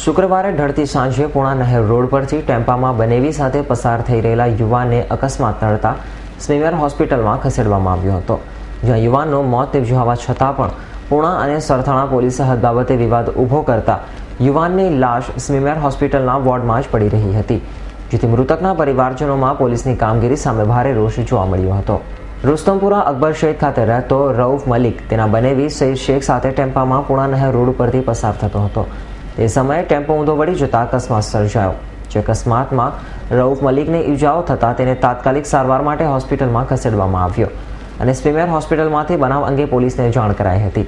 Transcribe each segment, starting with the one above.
શુક્રવારે ઢળતી સાંજે પૂણા નહેર રોડ પરથી ટેમ્પામાં બનેવી સાથે પસાર થઈ રહેલા યુવાનને અકસ્માત નડતા સ્મીમેર હોસ્પિટલમાં ખસેડવામાં આવ્યો હતો, જ્યાં યુવાનનું મોત નીપજ્યું હોવા છતાં પણ પૂણા અને સરથાણા પોલીસે હદ બાબતે વિવાદ ઊભો કરતા યુવાનની લાશ સ્મીમેર હોસ્પિટલના વોર્ડમાં જ પડી રહી હતી, જેથી મૃતકના પરિવારજનોમાં પોલીસની કામગીરી સામે ભારે રોષ જોવા મળ્યો હતો। રુસ્તમપુરા અકબર શેખ ખાતે રહેતો રઉફ મલિક તેના બનેવી સઈદ શેખ સાથે ટેમ્પામાં પૂણા નહેર રોડ પરથી પસાર થતો હતો। તે સમયે ટેમ્પો ઊંધો વળી જતા અકસ્માત સર્જાયો, જે અકસ્માતમાં રઉફ મલિકને ઈજાઓ થતાં તેને તાત્કાલિક સારવાર માટે હોસ્પિટલમાં ખસેડવામાં આવ્યો અને સ્મીમેર હોસ્પિટલમાંથી બનાવ અંગે પોલીસને જાણ કરાઈ હતી।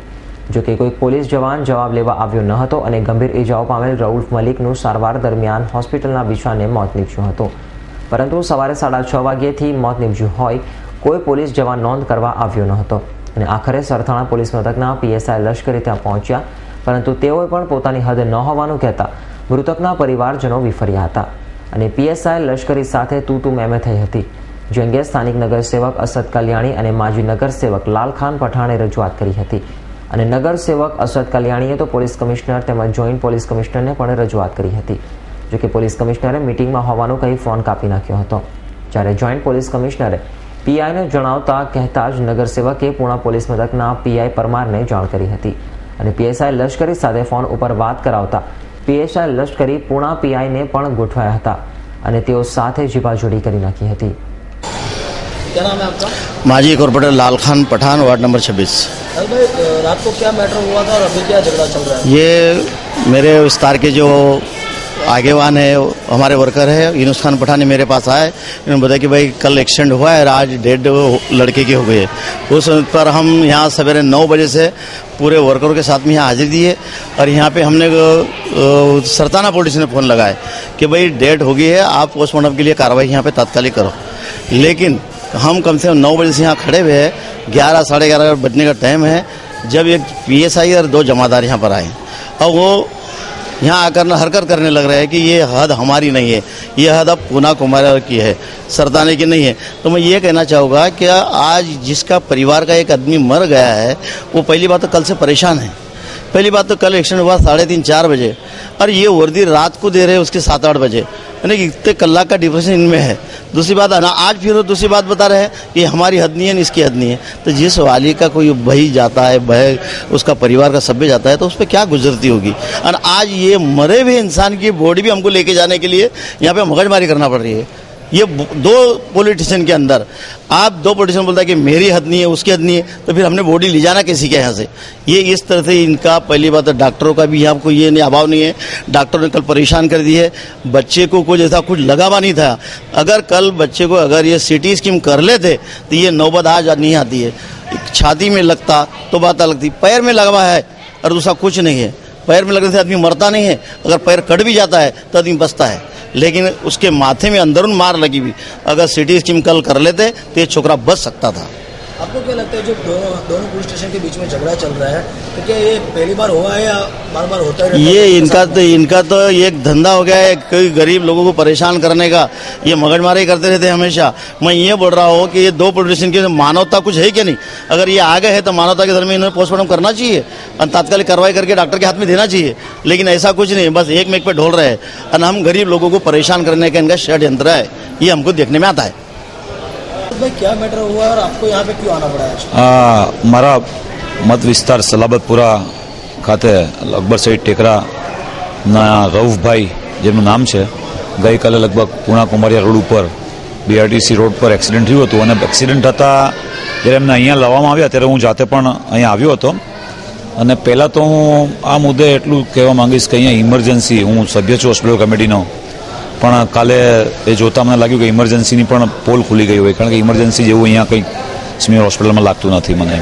જો કે કોઈ પોલીસ જવાન જવાબ લેવા આવ્યો ન હતો અને ગંભીર ઈજાઓ પામેલ રઉફ મલિકનું સારવાર દરમિયાન હોસ્પિટલના બિછાને મોત નીપજ્યું હતું, પરંતુ સવારે 6:30 વાગ્યેથી મોત નીપજ્યું હોય કોઈ પોલીસ જવાન નોંધ કરવા આવ્યો ન હતો અને આખરે સરથાણા પોલીસ મથકના પીએસઆઈ લશ્કરી ત્યાં પહોંચ્યા, પરંતુ તેઓએ પણ પોતાની હદ ન હોવાનું કહેતા મૃતકના પરિવારજનો વિફર્યા હતા અને પીએસઆઈ લશ્કરી સાથે તૂ મેમે થઈ હતી, જે અંગે સ્થાનિક નગરસેવક અસદ કલ્યાણી અને માજી નગરસેવક લાલખાન પઠાણે રજૂઆત કરી હતી અને નગરસેવક અસદ કલ્યાણીએ તો પોલીસ કમિશનર તેમજ જોઈન્ટ પોલીસ કમિશનરને પણ રજૂઆત કરી હતી। જોકે પોલીસ કમિશનરે મીટિંગમાં હોવાનું કહી ફોન કાપી નાખ્યો હતો, જ્યારે જોઈન્ટ પોલીસ કમિશનરે પીઆઈને જણાવતા કહેતા જ નગરસેવકે પૂણા પોલીસ મથકના પીઆઈ પરમારને જાણ કરી હતી અને પીએસઆઈ લશ્કરી સાથે ફોન ઉપર વાત કરાવતા પીએસઆઈ લશ્કરી પૂણા પીઆઈને પણ ગોઠવાયા હતા અને તેઓ સાથે જીભાજોડી કરી નાખી હતી। क्या नाम है आपका? माजी कॉर्पोरेटर लालखान पठान, वार्ड नंबर 26। भाई, रात को क्या मैटर हुआ था और अभी क्या झगड़ा चल रहा है? ये मेरे विस्तार के जो आगेवान है, हमारे वर्कर है, यूनुस खान पठान मेरे पास आए। इन्होंने बताया कि भाई कल एक्सीडेंट हुआ है और आज डेड लड़के की हो गई है। उस पर हम यहाँ सवेरे 9 बजे से पूरे वर्करों के साथ में यहाँ हाजिर दिए और यहाँ पे हमने सरथाना पुलिस ने फ़ोन लगाया कि भाई डेड हो गई है, आप पोस्टमार्टम के लिए कार्रवाई यहाँ पे तात्कालिक करो। लेकिन हम कम से कम 9 बजे से यहाँ खड़े हुए हैं, 11 साढ़े 11 बजने का टाइम है जब एक पीएसआई और 2 जमादार यहाँ पर आए और वो यहाँ आकर हरकत करने लग रहे हैं कि ये हद हमारी नहीं है, ये हद अब पूना कुमार की है, सरताने की नहीं है। तो मैं ये कहना चाहूँगा कि आज जिसका परिवार का एक आदमी मर गया है वो पहली बात तो कल से परेशान है। पहली बात तो कल एक्सीडेंट हुआ 3:30-4 बजे और ये वर्दी रात को दे रहे हैं उसके 7-8 बजे, यानी कि इतने कलाक का डिफरेंस इनमें है। दूसरी बात है ना, आज फिर दूसरी बात बता रहे हैं कि हमारी हद नहीं है, इसकी हद नहीं है। तो जिस वाली का कोई भाई जाता है, भाई उसका परिवार का सभ्य जाता है तो उस पर क्या गुजरती होगी। और आज ये मरे हुए इंसान की बॉडी भी हमको लेके जाने के लिए यहाँ पे मगजमारी करना पड़ रही है। ये 2 पॉलिटिशियन के अंदर आप 2 पॉलिटिशियन बोलता है कि मेरी हद नहीं है, उसकी हद नहीं है, तो फिर हमने बॉडी ले जाना किसी के यहाँ से। ये इस तरह से इनका पहली बात तो डॉक्टरों का भी यहाँ को ये नहीं अभाव नहीं है। डॉक्टरों ने कल परेशान कर दी है, बच्चे को कुछ ऐसा कुछ लगा हुआ नहीं था। अगर कल बच्चे को अगर ये सिटी स्कीम कर लेते तो ये नौबत आज नहीं आती है। छाती में लगता तो बात अलग थी, पैर में लगा हुआ है और दूसरा कुछ नहीं है। पैर में लगने से आदमी मरता नहीं है, अगर पैर कट भी जाता है तो आदमी बचता है, लेकिन उसके माथे में अंदरून मार लगी हुई। अगर सिटी स्कीम कल कर लेते तो ये छोकरा बच सकता था। आपको क्या लगता है जो दोनों पुलिस स्टेशन के बीच में झगड़ा चल रहा है, तो क्या ये पहली बार हुआ है या बार बार होता है? ये इनका तो एक धंधा हो गया है, कोई गरीब लोगों को परेशान करने का। ये मगजमारी करते रहते हैं हमेशा। मैं ये बोल रहा हूँ कि ये 2 पुलिस की मानवता कुछ है क्या नहीं? अगर ये आगे है तो मानवता के धर्म में इन्होंने पोस्टमार्टम करना चाहिए और तात्कालिक कार्रवाई करके डॉक्टर के हाथ में देना चाहिए, लेकिन ऐसा कुछ नहीं, बस एक मेक पे ढोल रहे हैं और हम गरीब लोगों को परेशान करने का इनका षड्यंत्र है, ये हमको देखने में आता है। भाई, क्या मैटर हुआ और आपको यहाँ पे क्यों आना पड़ा है? मारा मत विस्तार सलाबतपुरा खाते अकबर सईद टेकरा रऊफभाई જેમનું નામ છે, ગઈકાલે લગભગ પૂણા કુમારિયા રોડ ઉપર બીઆરટીસી રોડ પર એક્સિડન્ટ થયું હતું અને એક્સિડન્ટ થતાં જ્યારે એમને અહીંયા લાવવામાં આવ્યા ત્યારે હું જાતે પણ અહીંયા આવ્યો હતો અને પહેલાં તો હું આ મુદ્દે એટલું કહેવા માંગીશ કે અહીંયા ઇમરજન્સી, હું સભ્ય છું હોસ્પિટલ કમિટીનો, પણ કાલે એ જોતાં મને લાગ્યું કે ઇમરજન્સીની પણ પોલ ખુલી ગઈ હોય, કારણ કે ઇમરજન્સી જેવું અહીંયા કંઈક સ્મીમેર હોસ્પિટલમાં લાગતું નથી મને।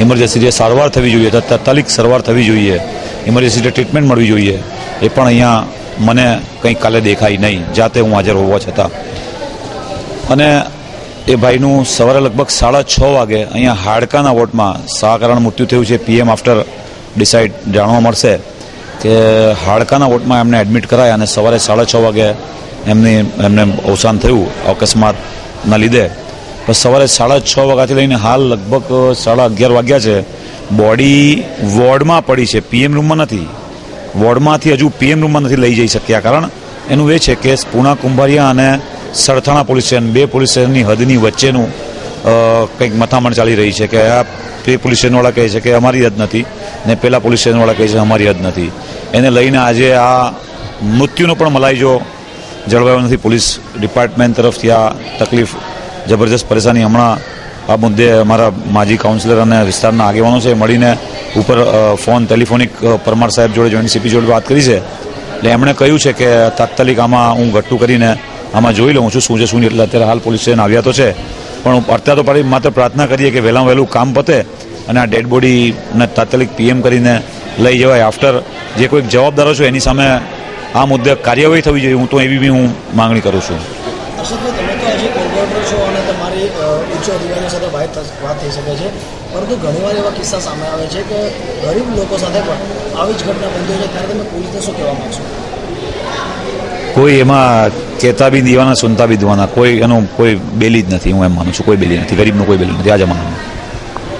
ઇમરજન્સી જે સારવાર થવી જોઈએ, તાત્કાલિક સારવાર થવી જોઈએ, ઇમરજન્સી ટ્રીટમેન્ટ મળવી જોઈએ, એ પણ અહીંયા મને કંઈક કાલે દેખાઈ નહીં, જાતે હું હાજર હોવા છતાં। અને એ ભાઈનું સવારે લગભગ 6:30 વાગે અહીંયા હાડકાના વોર્ડમાં કારણ મૃત્યુ થયું છે, પીએમ આફ્ટર ડિસાઇડ જાણવા મળશે કે હાડકાના વોર્ડમાં એમને એડમિટ કરાયા અને સવારે 6:30 વાગે એમને અવસાન થયું અકસ્માતના લીધે। પણ સવારે 6:30 વાગ્યાથી લઈને હાલ લગભગ 11:30 વાગ્યા છે, બોડી વોર્ડમાં પડી છે, પીએમ રૂમમાં નથી, વોર્ડમાંથી હજુ પીએમ રૂમમાં નથી લઈ જઈ શક્યા. કારણ એનું એ છે કે પૂણા કુંભારિયા અને સરથાણા પોલીસ સ્ટેશન, બે પોલીસ સ્ટેશનની હદની વચ્ચેનું કંઈક મથામણ ચાલી રહી છે કે આ તે પોલીસ સ્ટેશનવાળા કહે છે કે અમારી હદ નથી ને પેલા પોલીસ સ્ટેશનવાળા કહે છે અમારી હદ નથી. એને લઈને આજે આ મૃત્યુનો પણ મલાઈજો જળવાયો નથી. પોલીસ ડિપાર્ટમેન્ટ તરફથી આ તકલીફ, જબરજસ્ત પરેશાની. હમણાં આ મુદ્દે અમારા માજી કાઉન્સિલર અને વિસ્તારના આગેવાનો છે મળીને ઉપર ટેલિફોનિક પરમાર સાહેબ જોડે, જોઈન્ટ સીપી જોડે વાત કરી છે. એટલે એમણે કહ્યું છે કે તાત્કાલિક આમાં હું ઘટતું કરીને આમાં જોઈ લઉં છું શું છે શું નહીં. એટલે અત્યારે હાલ પોલીસ સ્ટેશન આવ્યા તો છે, પણ અત્યારે તો માત્ર પ્રાર્થના કરીએ કે વહેલામાં વહેલું કામ પતે અને આ ડેડ બોડીને તાત્કાલિક પીએમ કરીને લઈ જવાય. આફ્ટર જે કોઈ જવાબદારો છે એની સામે આ મુદ્દે કાર્યવાહી થવી જોઈએ. હું તો એવી બી હું માંગણી કરું છું. હર્ષદભાઈ, તમે તો આજે કોર્પોરેટર છો અને તમારી ઉચ્ચ અધિકારીઓ સાથે વાત થઈ શકે છે, પરંતુ ઘણીવાર એવા કિસ્સા સામે આવે છે કે ગરીબ લોકો સાથે પણ આવી જ ઘટના બનતી હોય છે, ત્યારે તમે પોલીસને શું કહેવા માંગશો? કોઈ એમાં કહેતા બી દીવાના, સુનતા બી દીવાના, કોઈ એનું કોઈ બેલી જ નથી. હું એમ માનું છું કોઈ બેલી નથી, ગરીબનું કોઈ બેલી નથી આ જમાનામાં.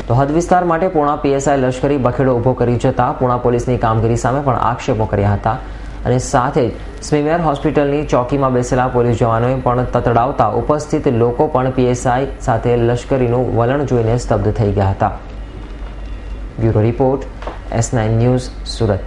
તો હદ વિસ્તાર માટે પૂણા પીએસઆઈ લશ્કરી બખેડો ઊભો કરી જતા પૂણા પોલીસની કામગીરી સામે પણ આક્ષેપો કર્યા હતા અને સાથે જ સ્મીમેર હોસ્પિટલની ચોકીમાં બેસેલા પોલીસ જવાનોએ પણ તતડાવતા ઉપસ્થિત લોકો પણ પીએસઆઈ સાથે લશ્કરીનું વલણ જોઈને સ્તબ્ધ થઈ ગયા હતા. Bureau report, S9 news, Surat.